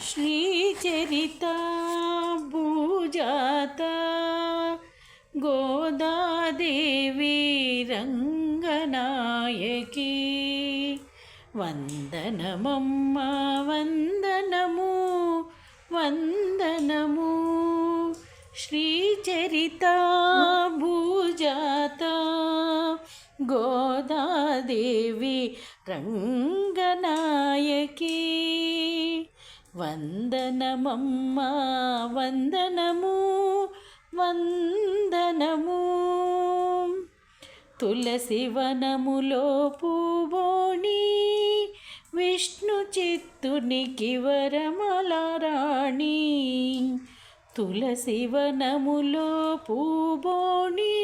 శ్రీచరితా భూజాత గోదాదేవి రంగనాయకి వందనమమ్మ వందనము వందనము. శ్రీచరితా భూజాత గోదాదేవి రంగనాయకి వందనమమ్మ వందనము వందనము. తులసి వనములో పూబోణి విష్ణు చిత్తునికి వరమలరాణి. తులసి వనములో పూబోణి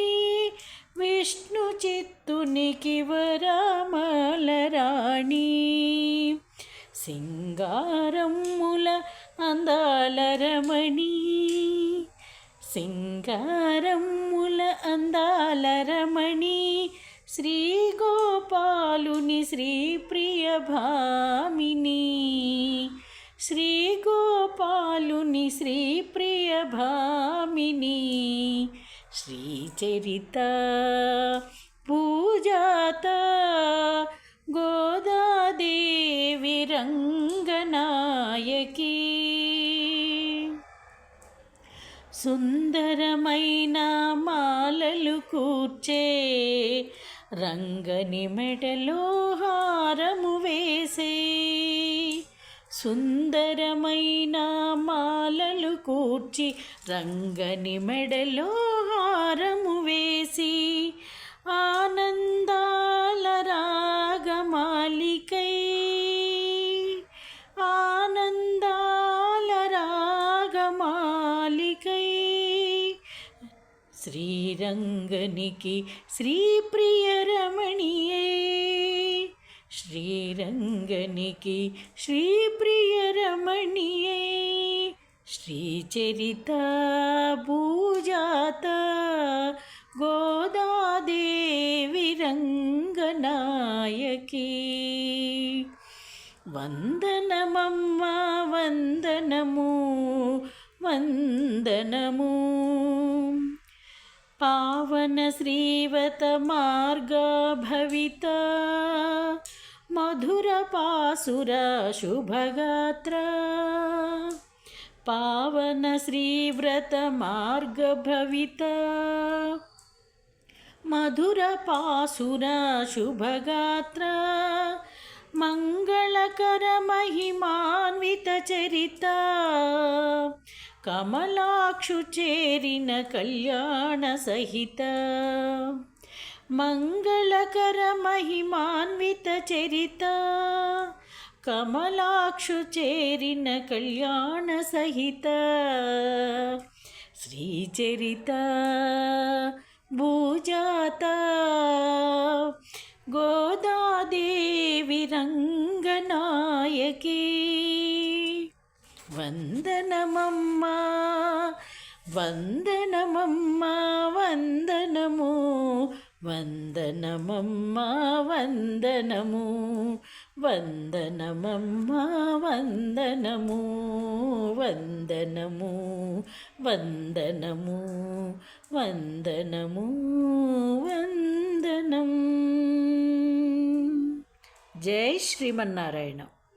విష్ణు చిత్తునికి వరమలరాణి. సింగారమ్ముల అందాల రమణి సింగారమ్ముల అందాల రమణి. శ్రీ గోపాలుని శ్రీప్రియ భామిని శ్రీ గోపాలుని శ్రీప్రియ భామిని. శ్రీచరిత పూజాత గోదాదేవి రంగనాయకి. సుందరమైన మాలలు కూర్చే రంగని మెడలో హారము వేసే. సుందరమైన మాలలు కూర్చి రంగని మెడలో హారము వేసి ఆనందాల రాగమాలికై ఆనందాల రాగమాలికై. శ్రీరంగనికి శ్రీప్రియ రమణియే శ్రీరంగనికి శ్రీప్రియ రమణియే. శ్రీచరిత భూజాత గోదాదేవి రంగనాయకి వందనమమ్మ వందనము వందనము. పావన శ్రీవత మార్గ భవిత మధుర పాసుర శుభగాత్ర. పావన శ్రీవ్రత మార్గ భవిత మధుర పాసుర శుభగాత్ర. మంగళకర మహిమాన్విత చరిత కమలాక్షు చేరిన కళ్యాణ సహిత. మంగళకర మహిమాన్విత చరిత కమలాక్షు చేరిన కళ్యాణ సహిత. శ్రీచరిత భూజాత గోదాదేవి రంగనాయకి వందనమమ్మ వందనమమ్మ వందనము వందనమమ్మ వందనము వందనమమ్మ వందనము వందనము వందనము వందనము వందనం. జై శ్రీమన్నారాయణ.